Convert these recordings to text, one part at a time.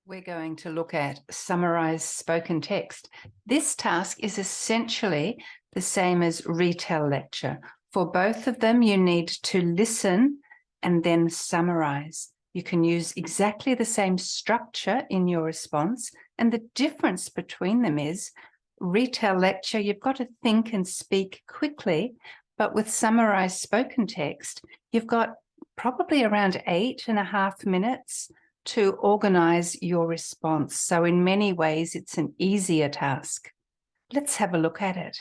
We're going to look at Summarize Spoken Text. This task is essentially the same as retell lecture. For both of them, you need to listen and then summarize. You can use exactly the same structure in your response, and the difference between them is retell lecture, you've got to think and speak quickly, but with Summarize Spoken Text, you've got probably around 8.5 minutes to organize your response. So in many ways, it's an easier task. Let's have a look at it.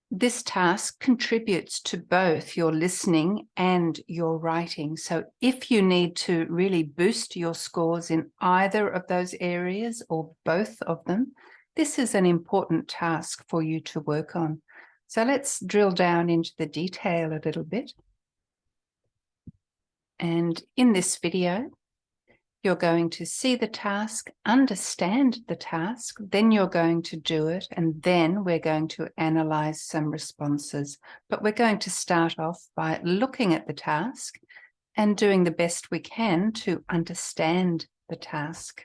This task contributes to both your listening and your writing. So if you need to really boost your scores in either of those areas or both of them, this is an important task for you to work on. So let's drill down into the detail a little bit. And in this video, you're going to see the task, understand the task, then you're going to do it, and then we're going to analyze some responses. But we're going to start off by looking at the task and doing the best we can to understand the task.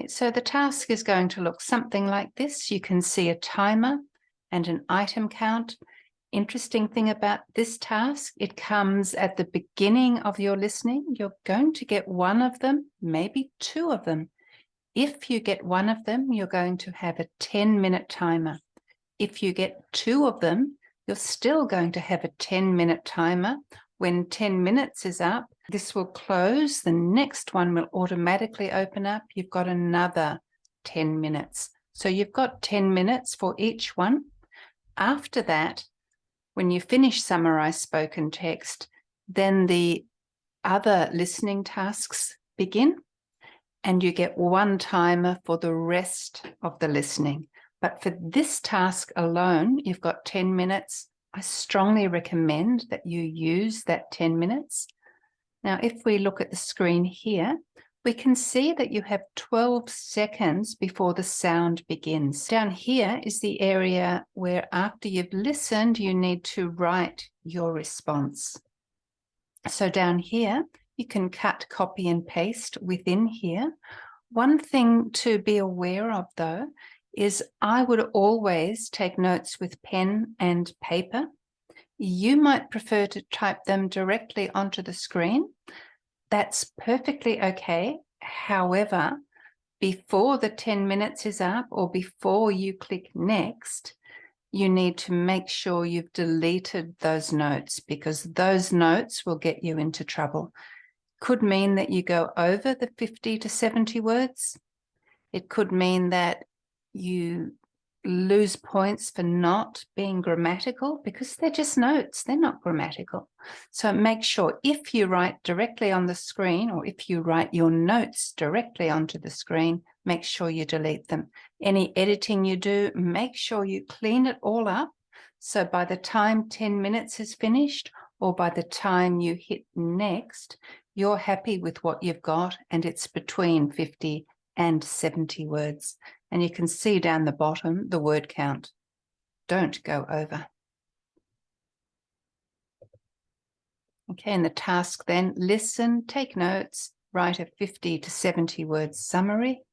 So the task is going to look something like this. You can see a timer and an item count. Interesting thing about this task, it comes at the beginning of your listening. You're going to get one of them, maybe two of them. If you get one of them, you're going to have a 10-minute timer. If you get two of them, you're still going to have a 10-minute timer. When 10 minutes is up, this will close. The next one will automatically open up. You've got another 10 minutes. So you've got 10 minutes for each one. After that, when you finish Summarize Spoken Text, then the other listening tasks begin, and you get one timer for the rest of the listening. But for this task alone, you've got 10 minutes. I strongly recommend that you use that 10 minutes. Now, if we look at the screen here, we can see that you have 12 seconds before the sound begins. Down here is the area where after you've listened, you need to write your response. So down here, you can cut, copy, and paste within here. One thing to be aware of, though, is I would always take notes with pen and paper. You might prefer to type them directly onto the screen. That's perfectly okay. However, before the 10 minutes is up or before you click next, you need to make sure you've deleted those notes, because those notes will get you into trouble. Could mean that you go over the 50 to 70 words. It could mean that you lose points for not being grammatical, because they're just notes, they're not grammatical. So make sure if you write directly on the screen, or if you write your notes directly onto the screen, make sure you delete them. Any editing you do, make sure you clean it all up, so by the time 10 minutes is finished, or by the time you hit next, you're happy with what you've got, and it's between 50 and 70 words. And you can see down the bottom the word count. Don't go over. Okay, and the task then, listen, take notes, write a 50 to 70 word summary.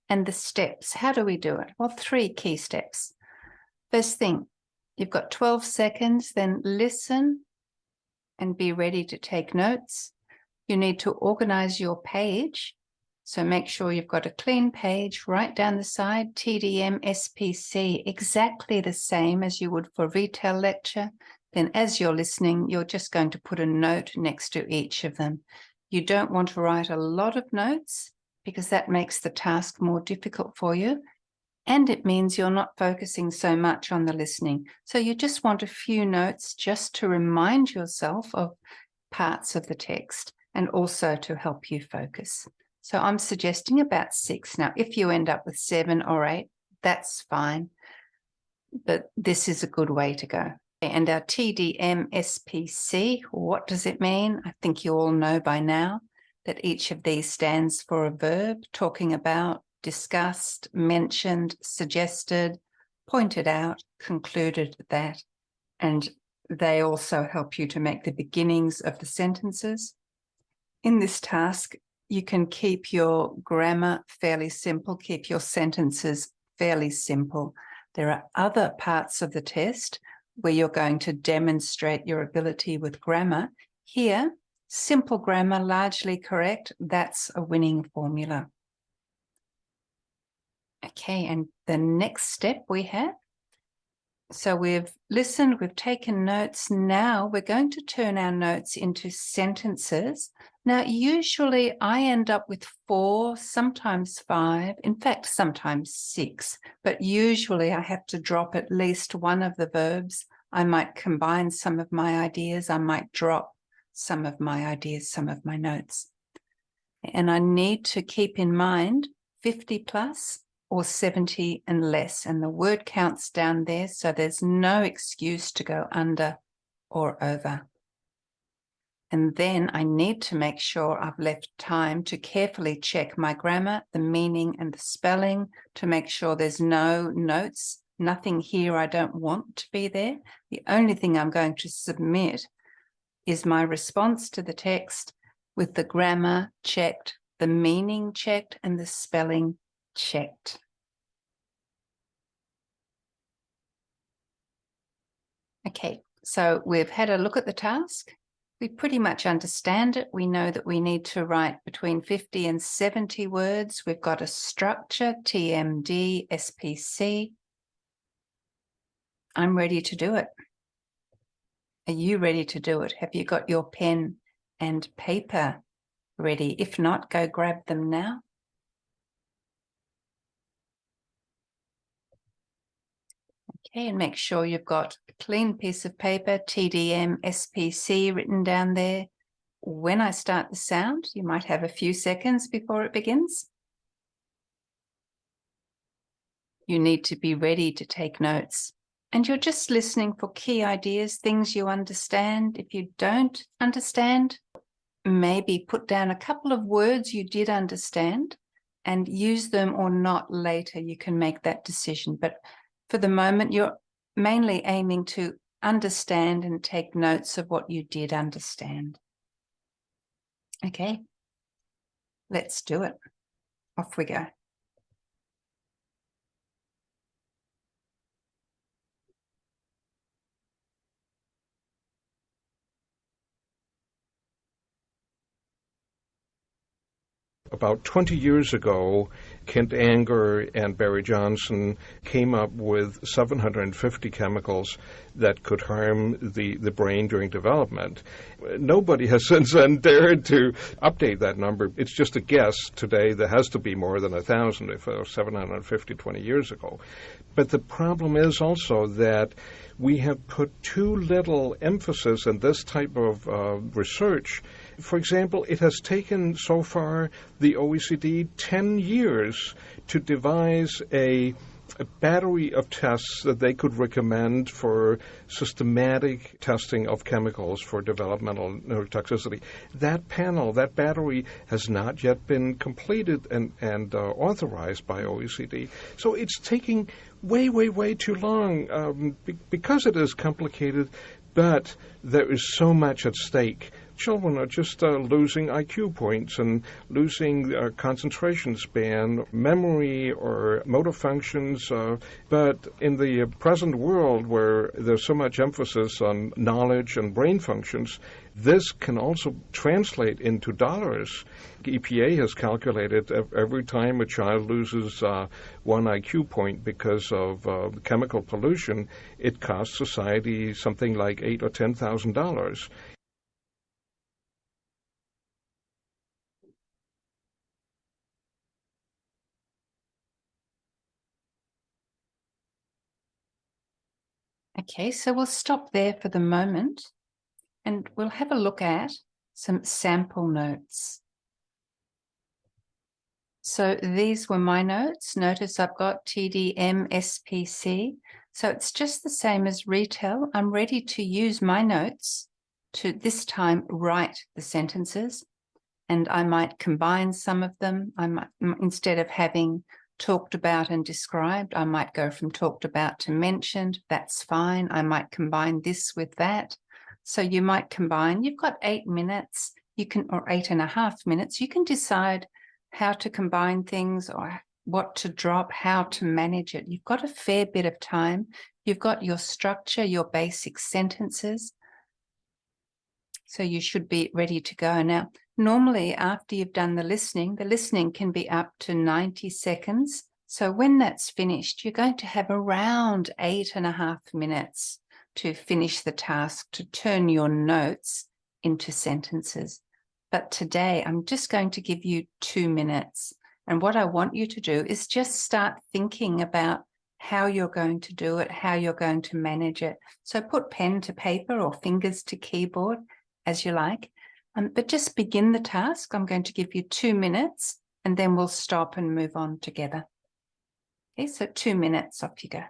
And the steps, how do we do it? Well, 3 key steps. First thing, you've got 12 seconds, then listen and be ready to take notes. You need to organize your page. So make sure you've got a clean page right down the side, TDM, SPC, exactly the same as you would for retell lecture. Then as you're listening, you're just going to put a note next to each of them. You don't want to write a lot of notes, because that makes the task more difficult for you. And it means you're not focusing so much on the listening. So you just want a few notes just to remind yourself of parts of the text and also to help you focus. So I'm suggesting about 6. Now, if you end up with 7 or 8, that's fine, but this is a good way to go. And our TDM SPC, what does it mean? I think you all know by now that each of these stands for a verb, talking about, discussed, mentioned, suggested, pointed out, concluded that, and they also help you to make the beginnings of the sentences. In this task, you can keep your grammar fairly simple, keep your sentences fairly simple. There are other parts of the test where you're going to demonstrate your ability with grammar. Here, simple grammar, largely correct, that's a winning formula. Okay, and the next step we have, so we've listened, we've taken notes. Now we're going to turn our notes into sentences. Now, usually I end up with 4, sometimes 5, in fact, sometimes 6, but usually I have to drop at least one of the verbs. I might combine some of my ideas. I might drop some of my ideas, some of my notes. And I need to keep in mind 50 plus or 70 and less. And the word counts down there, so there's no excuse to go under or over. And then I need to make sure I've left time to carefully check my grammar, the meaning and the spelling, to make sure there's no notes, nothing here I don't want to be there. The only thing I'm going to submit is my response to the text with the grammar checked, the meaning checked, and the spelling checked. Okay, so we've had a look at the task. We pretty much understand it. We know that we need to write between 50 and 70 words. We've got a structure, TMD, SPC. I'm ready to do it. Are you ready to do it? Have you got your pen and paper ready? If not, go grab them now. Okay, and make sure you've got a clean piece of paper, TDM, SPC written down there. When I start the sound, you might have a few seconds before it begins. You need to be ready to take notes. And you're just listening for key ideas, things you understand. If you don't understand, maybe put down a couple of words you did understand and use them or not later. You can make that decision. But for the moment, you're mainly aiming to understand and take notes of what you did understand. Okay, let's do it. Off we go. About 20 years ago, Kent Anger and Barry Johnson came up with 750 chemicals that could harm the brain during development. Nobody has since then dared to update that number. It's just a guess. Today there has to be more than 1,000 if it was 750 20 years ago. But the problem is also that we have put too little emphasis in this type of research. For example, it has taken so far the OECD 10 years to devise a battery of tests that they could recommend for systematic testing of chemicals for developmental neurotoxicity. That panel, that battery, has not yet been completed and authorized by OECD. So it's taking way too long because it is complicated, but there is so much at stake. Children are just losing IQ points and losing concentration span, memory, or motor functions. But in the present world where there's so much emphasis on knowledge and brain functions, this can also translate into dollars. EPA has calculated every time a child loses one IQ point because of chemical pollution, it costs society something like $8,000 or $10,000. Okay, so we'll stop there for the moment and we'll have a look at some sample notes. So these were my notes. Notice I've got TDM, SPC. So it's just the same as retell. I'm ready to use my notes to this time write the sentences, and I might combine some of them. I might, instead of having talked about and described, I might go from talked about to mentioned. That's fine. I might combine this with that. So you might combine. You've got 8 minutes. you can, or 8.5 minutes, you can decide how to combine things or what to drop, how to manage it. You've got a fair bit of time. You've got your structure, your basic sentences. So you should be ready to go. Now, normally after you've done the listening can be up to 90 seconds. So when that's finished, you're going to have around 8.5 minutes to finish the task, to turn your notes into sentences. But today I'm just going to give you 2 minutes. And what I want you to do is just start thinking about how you're going to do it, how you're going to manage it. So put pen to paper or fingers to keyboard as you like, but just begin the task. I'm going to give you 2 minutes and then we'll stop and move on together. Okay, so 2 minutes, off you go.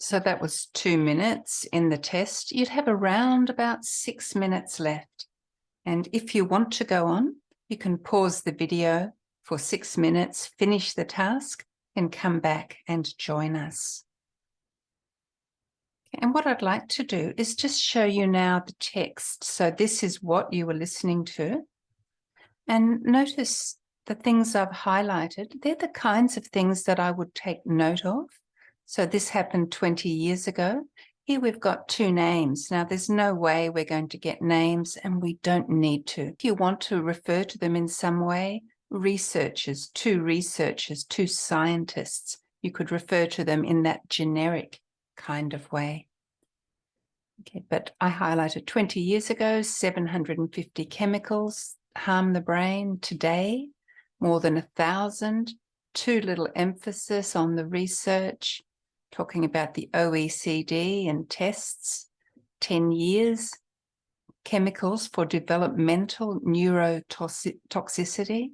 So that was 2 minutes in the test. You'd have around about 6 minutes left. And if you want to go on, you can pause the video for 6 minutes, finish the task, and come back and join us. And what I'd like to do is just show you now the text. So this is what you were listening to. And notice the things I've highlighted. They're the kinds of things that I would take note of. So this happened 20 years ago. Here we've got 2 names. Now there's no way we're going to get names and we don't need to. If you want to refer to them in some way, researchers, 2 researchers, 2 scientists, you could refer to them in that generic kind of way. Okay, but I highlighted 20 years ago, 750 chemicals harm the brain. Today, more than 1,000. Too little emphasis on the research, talking about the OECD and tests. 10 years, chemicals for developmental neurotoxicity.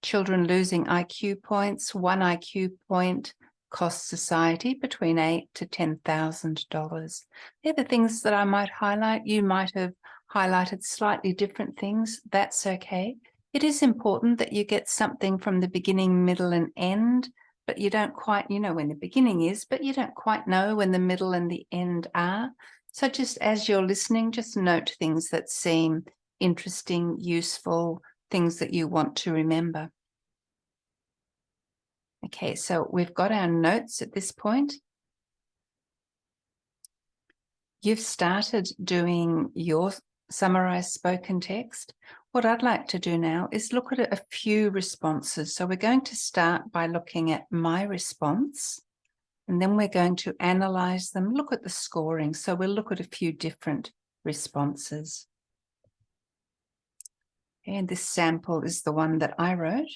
Children losing IQ points. 1 IQ point costs society between $8,000 to $10,000. They're the things that I might highlight. You might have highlighted slightly different things. That's okay. It is important that you get something from the beginning, middle, and end, but you don't quite, you know when the beginning is, but you don't quite know when the middle and the end are. So just as you're listening, just note things that seem interesting, useful, things that you want to remember. Okay, so we've got our notes at this point. You've started doing your summarized spoken text. What I'd like to do now is look at a few responses. So we're going to start by looking at my response, and then we're going to analyze them, look at the scoring. So we'll look at a few different responses. And this sample is the one that I wrote.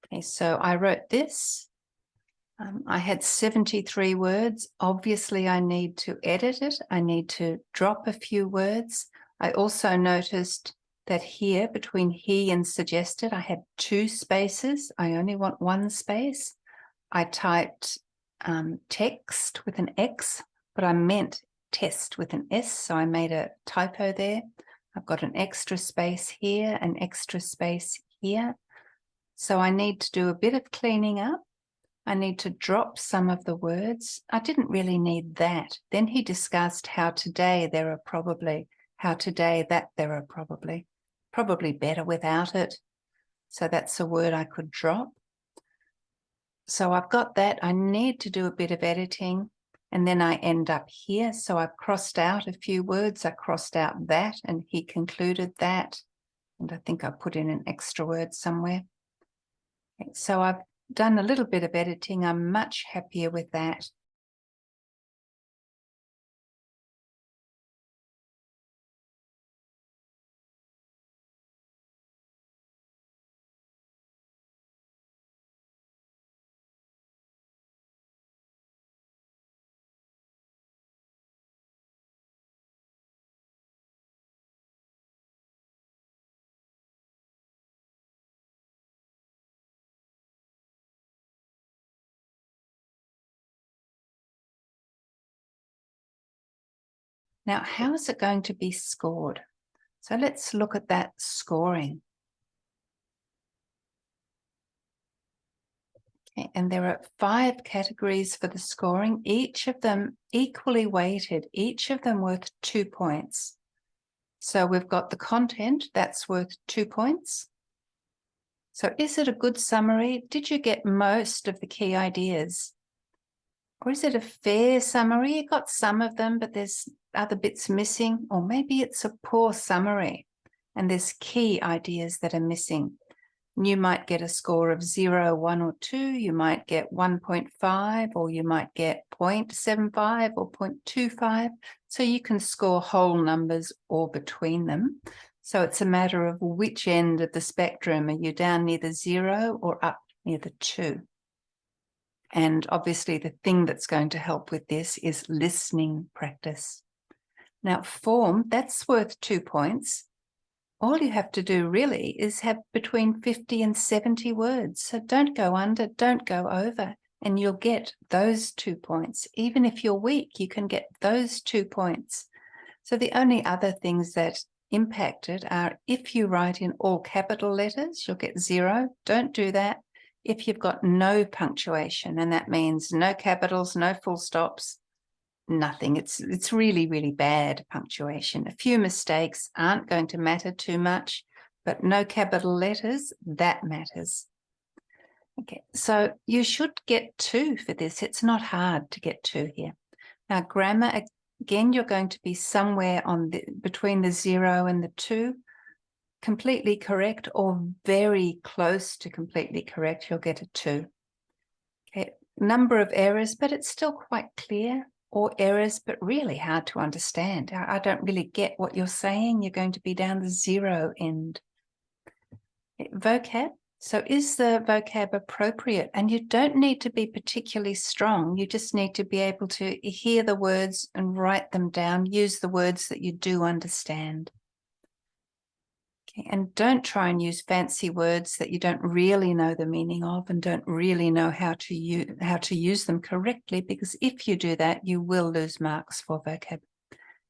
Okay, so I wrote this. I had 73 words. Obviously, I need to edit it. I need to drop a few words. I also noticed that here between he and suggested, I had 2 spaces. I only want 1 space. I typed text with an X, but I meant test with an S, so I made a typo there. I've got an extra space here, an extra space here. So I need to do a bit of cleaning up. I need to drop some of the words. I didn't really need that. Then he discussed how today there are probably, how today that there are probably better without it. So that's a word I could drop. So I've got that. I need to do a bit of editing, and then I end up here. So I've crossed out a few words. I crossed out that, and he concluded that. And I think I put in an extra word somewhere. Okay, so I've done a little bit of editing. I'm much happier with that. Now, how is it going to be scored? So let's look at that scoring. Okay, and there are 5 categories for the scoring, each of them equally weighted, each of them worth 2 points. So we've got the content, that's worth 2 points. So is it a good summary? Did you get most of the key ideas? Or is it a fair summary? You got some of them, but there's other bits missing. Or maybe it's a poor summary and there's key ideas that are missing. You might get a score of 0, 1, or 2. You might get 1.5, or you might get 0.75 or 0.25. So you can score whole numbers or between them. So it's a matter of which end of the spectrum. Are you down near the 0 or up near the 2? And obviously the thing that's going to help with this is listening practice. Now, form, that's worth 2 points. All you have to do really is have between 50 and 70 words. So don't go under, don't go over, and you'll get those 2 points. Even if you're weak, you can get those 2 points. So the only other things that impact it are if you write in all capital letters, you'll get 0. Don't do that. If you've got no punctuation, and that means no capitals, no full stops, nothing. It's really, really bad punctuation. A few mistakes aren't going to matter too much, but no capital letters, that matters. Okay, so you should get 2 for this. It's not hard to get 2 here. Now, grammar, again, you're going to be somewhere on between the 0 and the 2. Completely correct or very close to completely correct, you'll get a 2. Okay, number of errors, but it's still quite clear, or errors, but really hard to understand. I don't really get what you're saying. You're going to be down the 0 end. Okay, vocab. So is the vocab appropriate? And you don't need to be particularly strong. You just need to be able to hear the words and write them down. Use the words that you do understand. And don't try and use fancy words that you don't really know the meaning of and don't really know how to use them correctly, because if you do that, you will lose marks for vocab.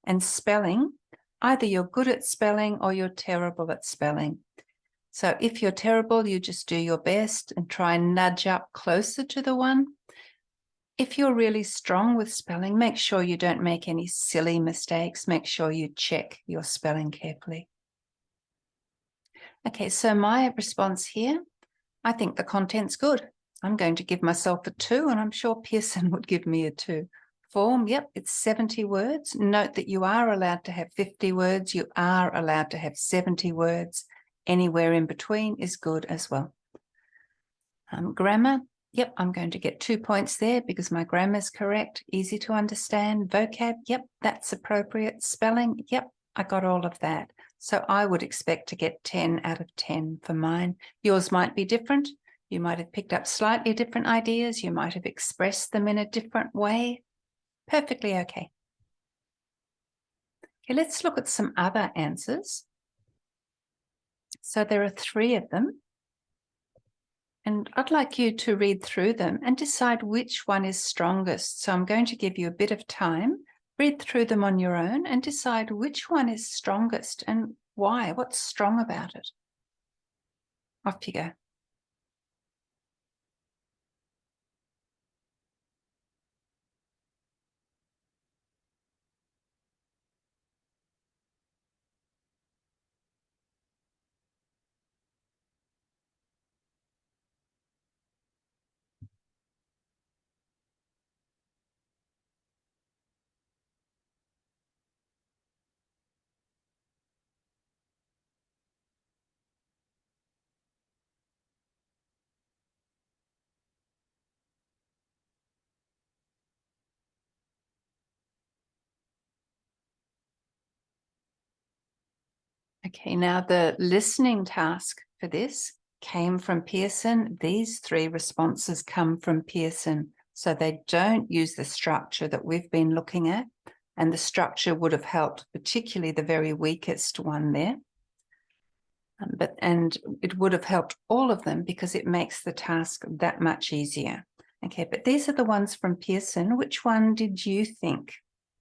And spelling, either you're good at spelling or you're terrible at spelling. So if you're terrible, you just do your best and try and nudge up closer to the 1. If you're really strong with spelling, make sure you don't make any silly mistakes. Make sure you check your spelling carefully. Okay, so my response here, I think the content's good. I'm going to give myself a 2, and I'm sure Pearson would give me a 2 form, yep, it's 70 words. Note that you are allowed to have 50 words. You are allowed to have 70 words. Anywhere in between is good as well. Grammar, yep, I'm going to get 2 points there because my grammar is correct. Easy to understand. Vocab, yep, that's appropriate. Spelling, yep, I got all of that. So I would expect to get 10 out of 10 for mine. Yours might be different. You might have picked up slightly different ideas. You might have expressed them in a different way. Perfectly okay. Okay, let's look at some other answers. So there are 3 of them. And I'd like you to read through them and decide which one is strongest. So I'm going to give you a bit of time. Read through them on your own and decide which one is strongest and why. What's strong about it? Off you go. Okay, now the listening task for this came from Pearson. These 3 responses come from Pearson. So they don't use the structure that we've been looking at. And the structure would have helped, particularly the very weakest one there. And it would have helped all of them because it makes the task that much easier. Okay, but these are the ones from Pearson. Which one did you think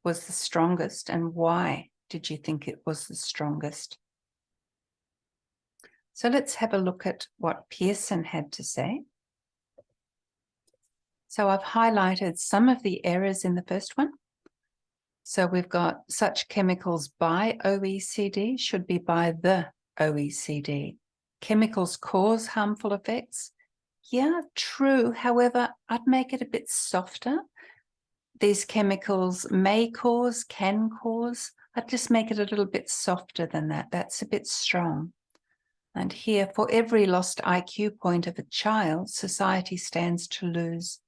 was the strongest and why did you think it was the strongest? So let's have a look at what Pearson had to say. So I've highlighted some of the errors in the first one. So we've got such chemicals by OECD should be by the OECD. Chemicals cause harmful effects. Yeah, true. However, I'd make it a bit softer. These chemicals may cause, can cause. I'd just make it a little bit softer than that. That's a bit strong. And here, for every lost IQ point of a child, society stands to lose.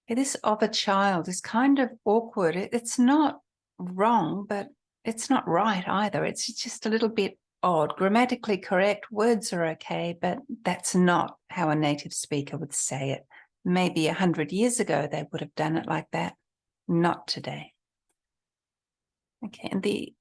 This of a child is kind of awkward. It's not wrong, but it's not right either. It's just a little bit odd. Grammatically correct, words are okay, but that's not how a native speaker would say it. Maybe 100 years ago, they would have done it like that. Not today. Okay, and the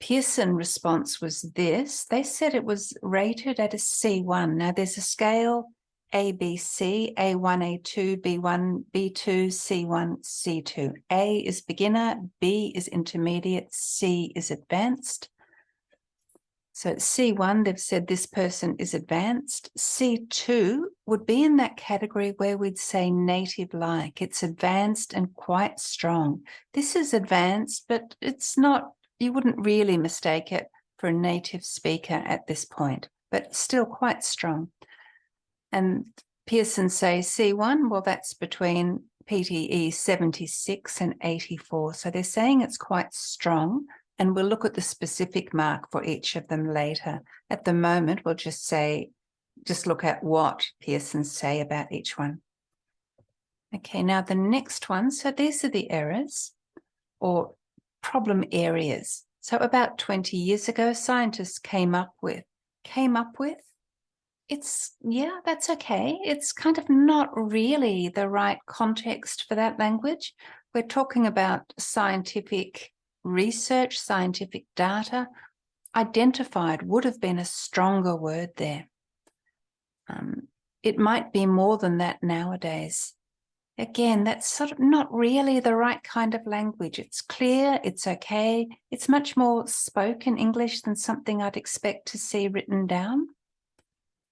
Pearson response was this. They said it was rated at a C1. Now there's a scale ABC, A1, A2, B1, B2, C1, C2. A is beginner, B is intermediate, C is advanced. So C1, they've said this person is advanced. C2 would be in that category where we'd say native-like. It's advanced and quite strong. This is advanced, but it's not, you wouldn't really mistake it for a native speaker at this point, but still quite strong. And Pearson say C1, well, that's between PTE 76 and 84. So they're saying it's quite strong, and we'll look at the specific mark for each of them later. At the moment, we'll just look at what Pearson say about each one. Okay, now the next one, so these are the errors or problem areas. So about 20 years ago, scientists came up with, yeah, that's okay. It's kind of not really the right context for that language. We're talking about scientific research, scientific data. Identified would have been a stronger word there. It might be more than that nowadays. Again, that's sort of not really the right kind of language. It's clear, it's okay. It's much more spoken English than something I'd expect to see written down.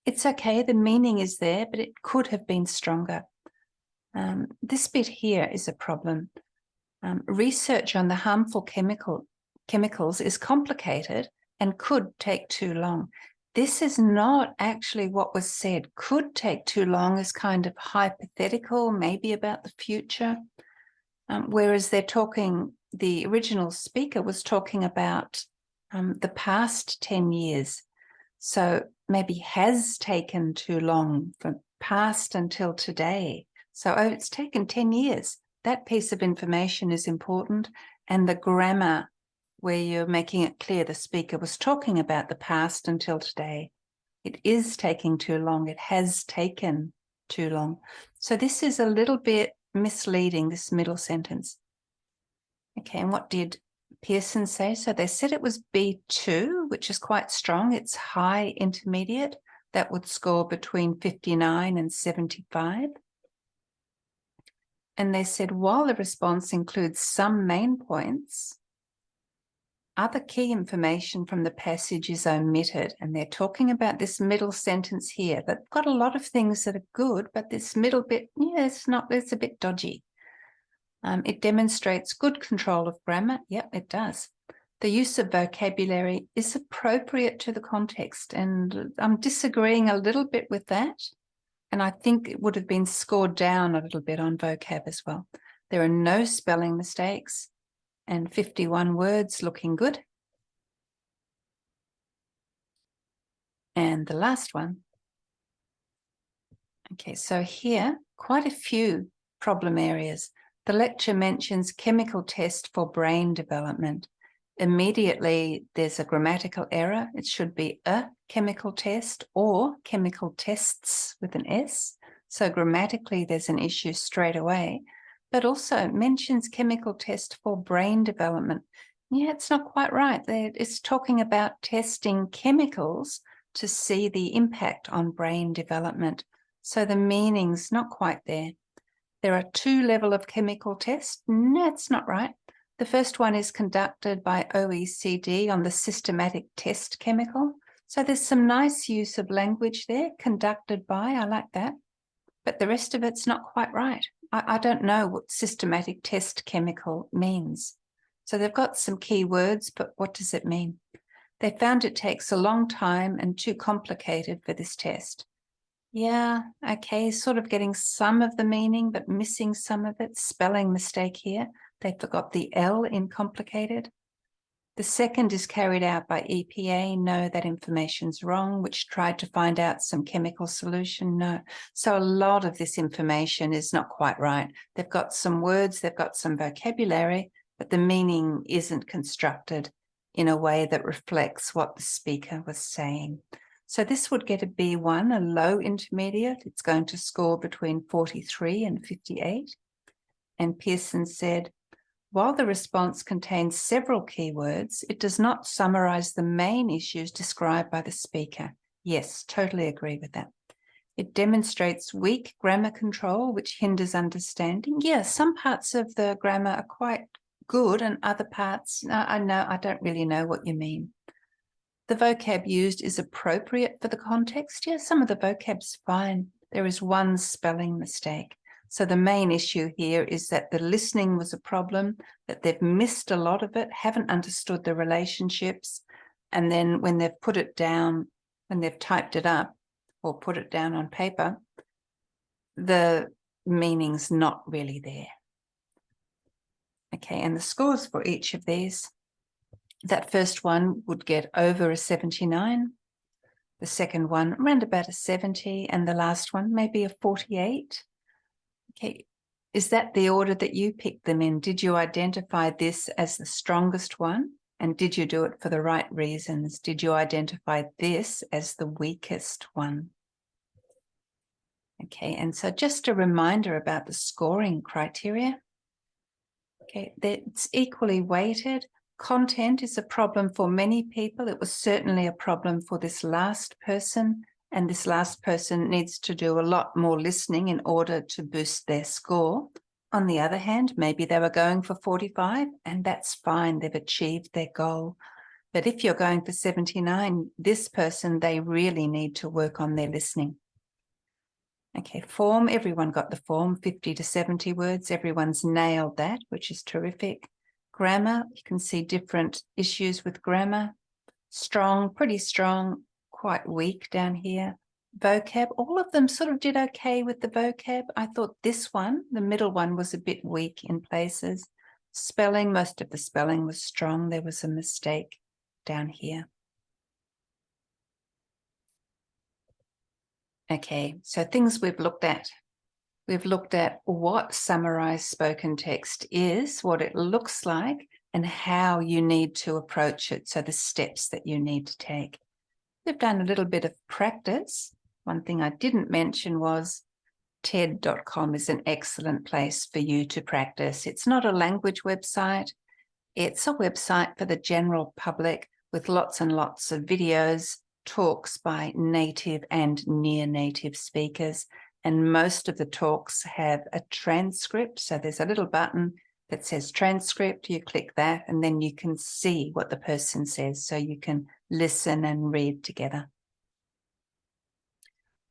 It's okay, the meaning is there, but it could have been stronger. This bit here is a problem. Research on the harmful chemicals is complicated and could take too long. This is not actually what was said. Could take too long is kind of hypothetical, maybe about the future. whereas the original speaker was talking about the past 10 years. So maybe has taken too long from past until today. So it's taken 10 years. That piece of information is important. And the grammar, where you're making it clear the speaker was talking about the past until today. It is taking too long. It has taken too long. So this is a little bit misleading, this middle sentence. Okay, and what did Pearson say? So they said it was B2, which is quite strong. It's high intermediate. That would score between 59 and 75. And they said, while the response includes some main points, other key information from the passage is omitted. And they're talking about this middle sentence here. They've got a lot of things that are good, but this middle bit, yeah, it's a bit dodgy. It demonstrates good control of grammar. Yep, it does. The use of vocabulary is appropriate to the context. And I'm disagreeing a little bit with that. And I think it would have been scored down a little bit on vocab as well. There are no spelling mistakes and 51 words looking good. And the last one. Okay, so here, quite a few problem areas. The lecture mentions chemical test for brain development. Immediately, there's a grammatical error. It should be a chemical test or chemical tests with an S. So grammatically, there's an issue straight away, but also mentions chemical test for brain development. Yeah, it's not quite right. It's talking about testing chemicals to see the impact on brain development. So the meaning's not quite there. There are 2 levels of chemical tests. No, that's not right. The first one is conducted by OECD on the systematic test chemical. So there's some nice use of language there, conducted by, I like that. But the rest of it's not quite right. I don't know what systematic test chemical means. So they've got some key words, but what does it mean? They found it takes a long time and too complicated for this test. Yeah, okay, sort of getting some of the meaning, but missing some of it. Spelling mistake here. They forgot the L in complicated. The second is carried out by EPA. No, that information's wrong, which tried to find out some chemical solution. No. So a lot of this information is not quite right. They've got some words, they've got some vocabulary, but the meaning isn't constructed in a way that reflects what the speaker was saying. So this would get a B1, a low intermediate. It's going to score between 43 and 58. And Pearson said, while the response contains several keywords, it does not summarize the main issues described by the speaker. Yes, totally agree with that. It demonstrates weak grammar control, which hinders understanding. Yeah, some parts of the grammar are quite good and other parts, I don't really know what you mean. The vocab used is appropriate for the context. Yeah, some of the vocab's fine. There is one spelling mistake. So the main issue here is that the listening was a problem, that they've missed a lot of it, haven't understood the relationships. And then when they've put it down, when they've typed it up or put it down on paper, the meaning's not really there. Okay, and the scores for each of these. That first one would get over a 79, the second one around about a 70, and the last one maybe a 48. Okay, is that the order that you picked them in? Did you identify this as the strongest one? And did you do it for the right reasons? Did you identify this as the weakest one? Okay, and so just a reminder about the scoring criteria. Okay, it's equally weighted. Content is a problem for many people. It was certainly a problem for this last person, and this last person needs to do a lot more listening in order to boost their score. On the other hand, maybe they were going for 45, and that's fine. They've achieved their goal. But if you're going for 79, this person, they really need to work on their listening. Okay, form, everyone got the form, 50 to 70 words. Everyone's nailed that, which is terrific. Grammar, you can see different issues with grammar. Strong, pretty strong, quite weak down here. vocab. All of them sort of did okay with the vocab. I thought this one, the middle one, was a bit weak in places. Spelling, most of the spelling was strong. There was a mistake down here. Okay, so things we've looked at. We've looked at what summarized spoken text is, what it looks like, and how you need to approach it, so the steps that you need to take. We've done a little bit of practice. One thing I didn't mention was TED.com is an excellent place for you to practice. It's not a language website. It's a website for the general public with lots and lots of videos, talks by native and near native speakers. And most of the talks have a transcript. So there's a little button that says transcript. You click that and then you can see what the person says. So you can listen and read together.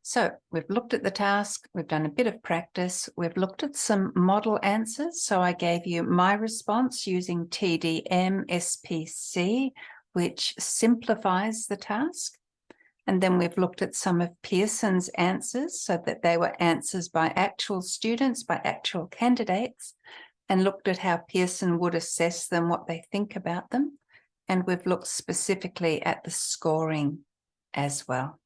So we've looked at the task, we've done a bit of practice, we've looked at some model answers. So I gave you my response using TDM SPC, which simplifies the task. And then we've looked at some of Pearson's answers, so that they were answers by actual students, by actual candidates, and looked at how Pearson would assess them, what they think about them. And we've looked specifically at the scoring as well.